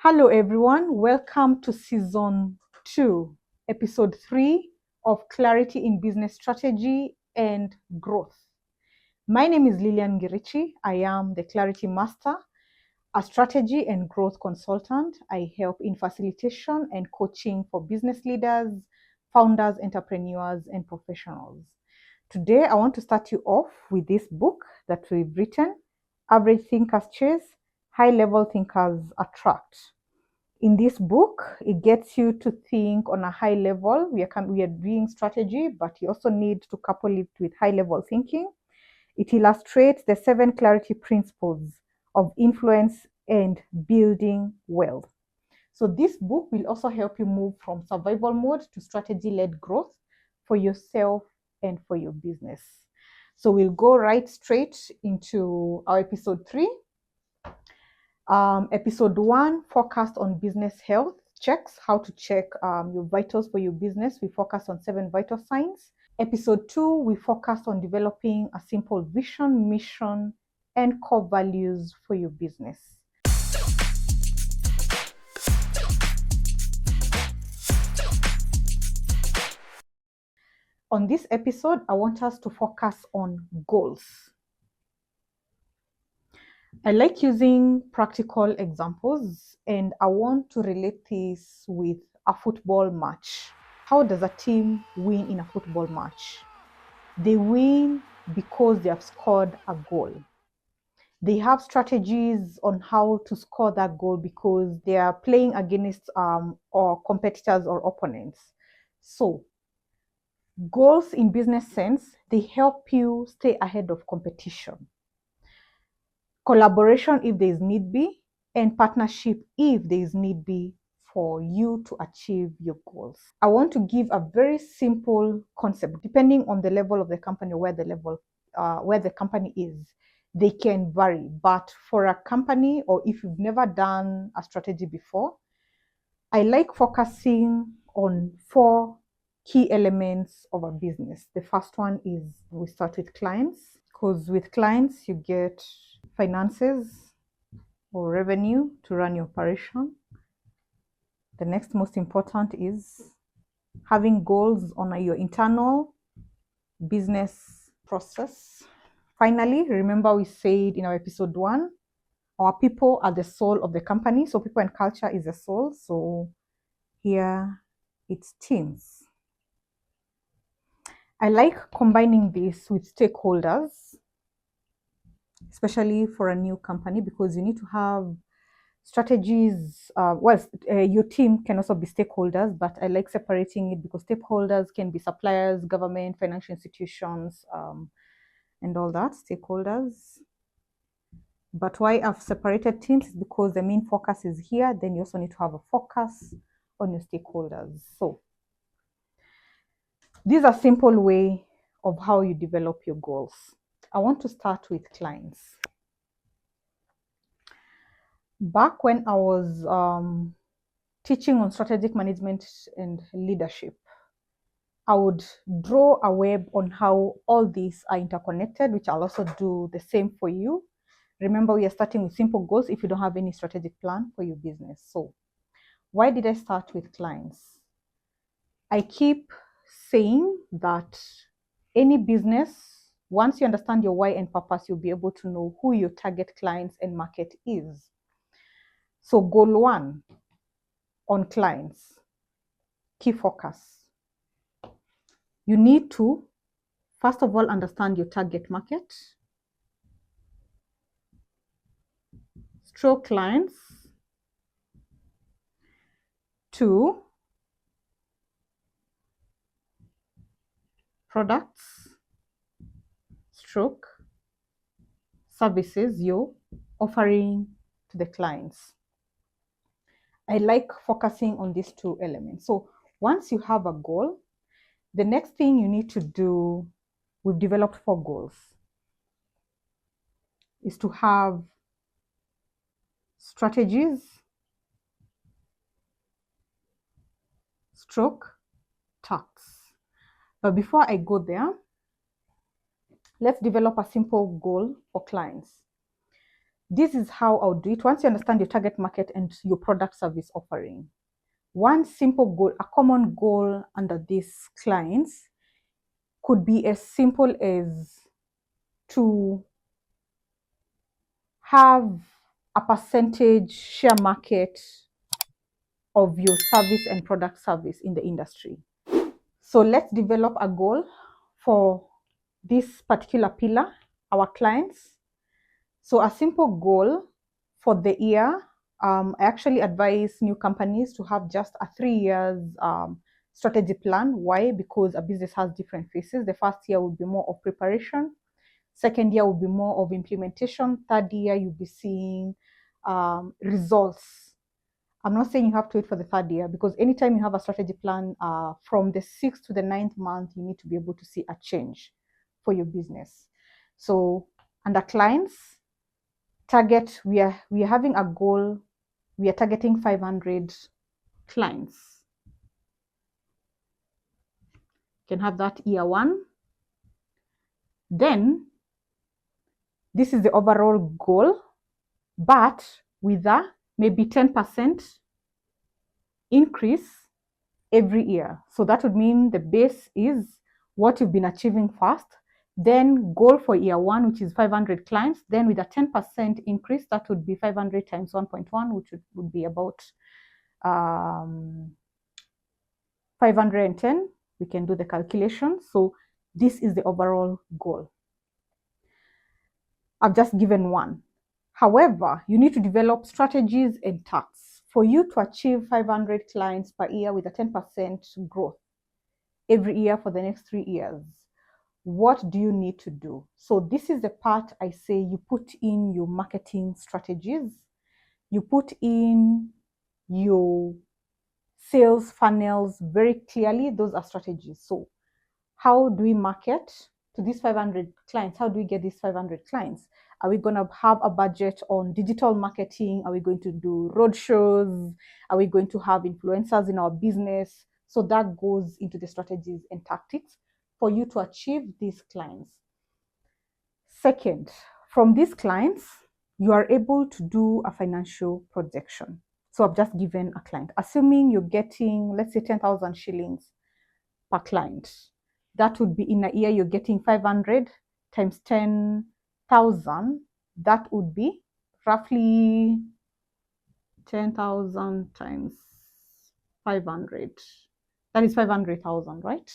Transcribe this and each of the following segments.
Hello, everyone. Welcome to season 2, episode 3 of Clarity in Business Strategy and Growth. My name is Lilian Girichi. I am the Clarity Master, a strategy and growth consultant. I help in facilitation and coaching for business leaders, founders, entrepreneurs, and professionals. Today, I want to start you off with this book that we've written, Average Thinkers Chase, High Level Thinkers Attract. In this book, it gets you to think on a high level. We are doing strategy, but you also need to couple it with high level thinking. It illustrates the 7 clarity principles of influence and building wealth. So this book will also help you move from survival mode to strategy-led growth for yourself and for your business. So we'll go right straight into our episode 3. Episode 1 focused on business health checks, how to check your vitals for your business. We focused on 7 vital signs. Episode 2, we focused on developing a simple vision, mission, and core values for your business. On this episode, I want us to focus on goals. I like using practical examples, and I want to relate this with a football match. How does a team win in a football match? They win because they have scored a goal. They have strategies on how to score that goal because they are playing against or competitors or opponents. So, goals in business sense, they help you stay ahead of competition. Collaboration if there is need be, and partnership if there is need be for you to achieve your goals. I want to give a very simple concept. Depending on the level of the company, where the company is, they can vary. But for a company, or if you've never done a strategy before, I like focusing on 4 key elements of a business. The first one is we start with clients, because with clients you get finances or revenue to run your operation. The next most important is having goals on your internal business process. Finally, remember we said in our episode 1, our people are the soul of the company. So people and culture is the soul. So here it's teams. I like combining this with stakeholders, especially for a new company, because you need to have strategies. Your team can also be stakeholders, but I like separating it because stakeholders can be suppliers, government, financial institutions, and all that, stakeholders. But why I've separated teams is because the main focus is here. Then you also need to have a focus on your stakeholders. So these are simple way of how you develop your goals. I want to start with clients. Back when I was teaching on strategic management and leadership, I would draw a web on how all these are interconnected, which I'll also do the same for you. Remember, we are starting with simple goals if you don't have any strategic plan for your business. So why did I start with clients? I keep saying that any business, once you understand your why and purpose, you'll be able to know who your target clients and market is. So goal 1 on clients, key focus. You need to, first of all, understand your target market, stroke clients. 2, products, stroke services you're offering to the clients. I like focusing on these 2 elements. So once you have a goal, the next thing you need to do, we've developed 4 goals, is to have strategies, stroke tasks. But before I go there, let's develop a simple goal for clients. This is how I'll do it. Once you understand your target market and your product service offering, one simple goal, a common goal under these clients could be as simple as to have a percentage share market of your service and product service in the industry. So let's develop a goal for this particular pillar, our clients. So a simple goal for the year, I actually advise new companies to have just a 3 years strategy plan. Why? Because a business has different phases. The first year will be more of preparation. Second year will be more of implementation. Third year, you'll be seeing results. I'm not saying you have to wait for the third year, because anytime you have a strategy plan, from the 6th to the 9th month, you need to be able to see a change for your business. So under clients, target, we are having a goal. We are targeting 500 clients. You can have that year one. Then this is the overall goal, but with a maybe 10% increase every year. So that would mean the base is what you've been achieving first, then goal for year one, which is 500 clients, then with a 10% increase, that would be 500 times 1.1, which would be about 510. We can do the calculation. So this is the overall goal. I've just given one. However, you need to develop strategies and tasks for you to achieve 500 clients per year with a 10% growth every year for the next 3 years. What do you need to do? So this is the part I say you put in your marketing strategies, you put in your sales funnels very clearly. Those are strategies. So how do we market to these 500 clients? How do we get these 500 clients? Are we going to have a budget on digital marketing? Are we going to do roadshows? Are we going to have influencers in our business? So that goes into the strategies and tactics for you to achieve these clients. Second, from these clients, you are able to do a financial projection. So I've just given a client, assuming you're getting, let's say, 10,000 shillings per client. That would be in a year, you're getting 500 times 10,000. That would be roughly 10,000 times 500. That is 500,000, right?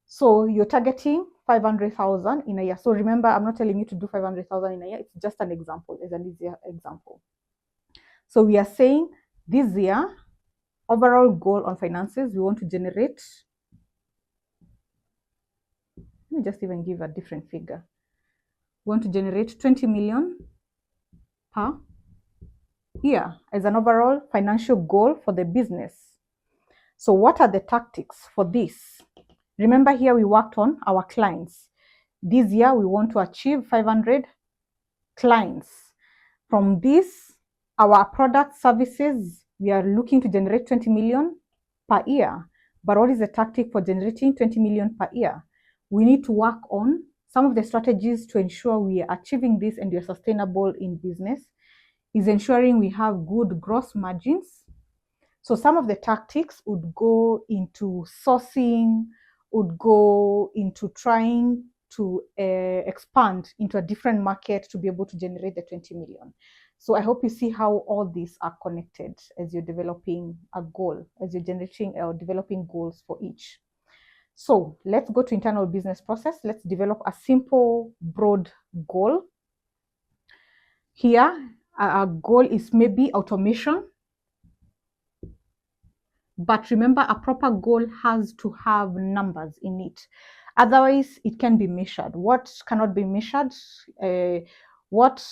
So you're targeting 500,000 in a year. So remember, I'm not telling you to do 500,000 in a year. It's just an example. It's an easier example. So we are saying this year, overall goal on finances, we want to generate, let me just even give a different figure. We want to generate 20 million per year as an overall financial goal for the business. So what are the tactics for this? Remember, here we worked on our clients. This year we want to achieve 500 clients. From this, our product services, we are looking to generate 20 million per year. But what is the tactic for generating 20 million per year? We need to work on some of the strategies to ensure we are achieving this and we are sustainable in business. Is ensuring we have good gross margins. So some of the tactics would go into sourcing, would go into trying to expand into a different market to be able to generate the 20 million. So I hope you see how all these are connected as you're developing a goal, as you're generating or developing goals for each. So let's go to internal business process. Let's develop a simple, broad goal. Here, our goal is maybe automation. But remember, a proper goal has to have numbers in it. Otherwise, it can be measured. What cannot be measured? What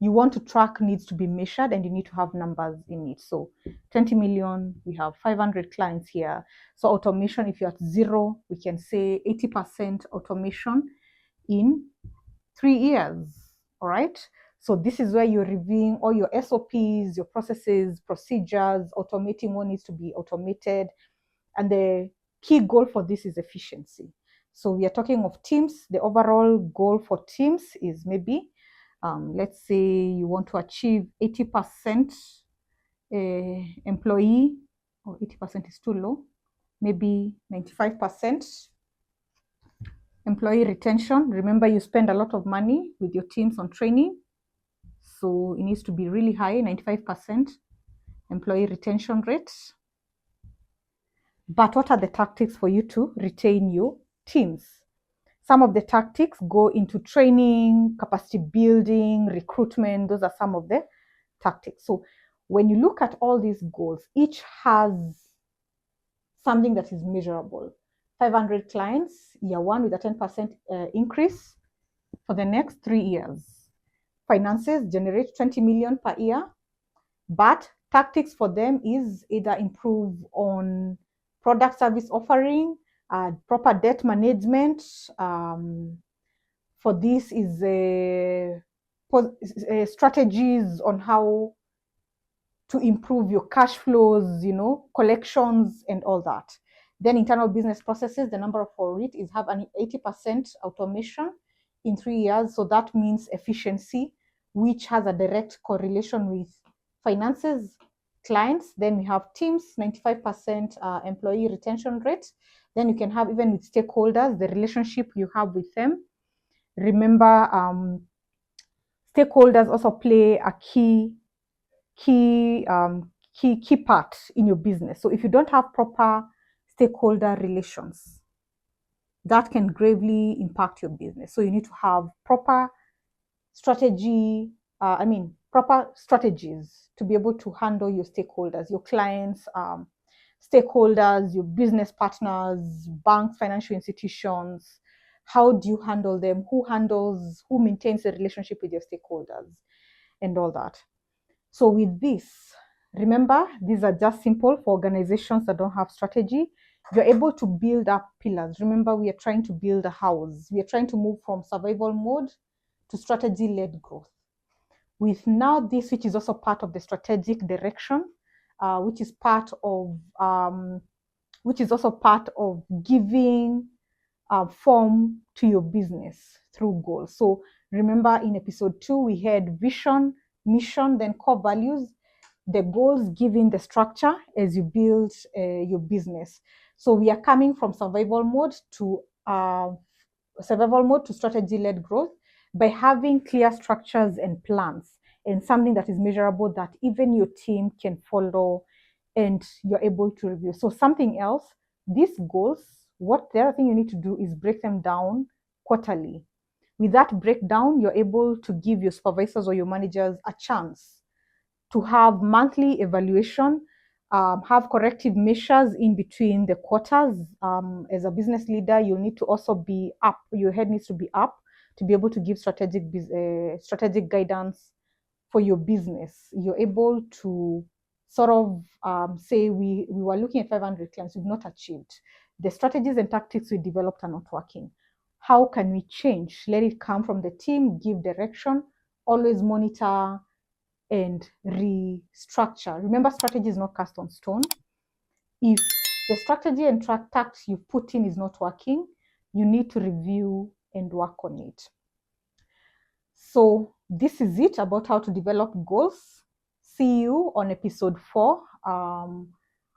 you want to track needs to be measured, and you need to have numbers in it. So 20 million, we have 500 clients here. So automation, if you're at 0, we can say 80% automation in 3 years. All right. So this is where you're reviewing all your SOPs, your processes, procedures, automating what needs to be automated. And the key goal for this is efficiency. So we are talking of teams. The overall goal for teams is maybe, let's say you want to achieve 80% employee, or 80% is too low, maybe 95% employee retention. Remember, you spend a lot of money with your teams on training. So it needs to be really high, 95% employee retention rate. But what are the tactics for you to retain your teams? Some of the tactics go into training, capacity building, recruitment. Those are some of the tactics. So when you look at all these goals, each has something that is measurable. 500 clients, year one, with a 10% increase for the next 3 years. Finances generate 20 million per year, but tactics for them is either improve on product service offering, proper debt management. For this is strategies on how to improve your cash flows, collections and all that. Then internal business processes, the number for it is have an 80% automation in 3 years. So that means efficiency, which has a direct correlation with finances, clients. Then we have teams, 95% employee retention rate. Then you can have, even with stakeholders, the relationship you have with them. Remember, stakeholders also play a key part in your business. So if you don't have proper stakeholder relations, that can gravely impact your business. So you need to have proper proper strategies to be able to handle your stakeholders, your clients, stakeholders, your business partners, banks, financial institutions. How do you handle them? Who maintains the relationship with your stakeholders and all that? So with this, remember, these are just simple for organizations that don't have strategy. You're able to build up pillars. Remember, we are trying to build a house. We are trying to move from survival mode to strategy-led growth. With now this, which is also part of the strategic direction, which is also part of giving form to your business through goals. So remember, in episode 2, we had vision, mission, then core values, the goals giving the structure as you build your business. So we are coming from survival mode to strategy-led growth by having clear structures and plans and something that is measurable that even your team can follow and you're able to review. So something else, these goals, the other thing you need to do is break them down quarterly. With that breakdown, you're able to give your supervisors or your managers a chance to have monthly evaluation, have corrective measures in between the quarters. As a business leader, you need to also be up. Your head needs to be up to be able to give strategic guidance for your business. You're able to sort of say, we were looking at 500 clients, we've not achieved. The strategies and tactics we developed are not working. How can we change? Let it come from the team, give direction, always monitor and restructure. Remember, strategy is not cast on stone. If the strategy and tactics you put in is not working, you need to review and work on it. So this is it about how to develop goals. See you on episode 4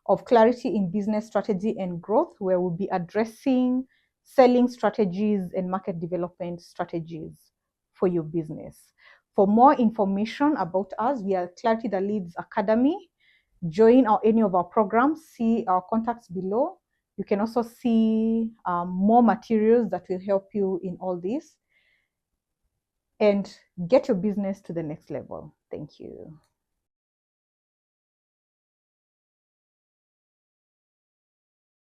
of Clarity in Business Strategy and Growth, where we'll be addressing selling strategies and market development strategies for your business. For more information about us, we are Clarity That Leads Academy. Join any of our programs, see our contacts below. You can also see more materials that will help you in all this and get your business to the next level. Thank you.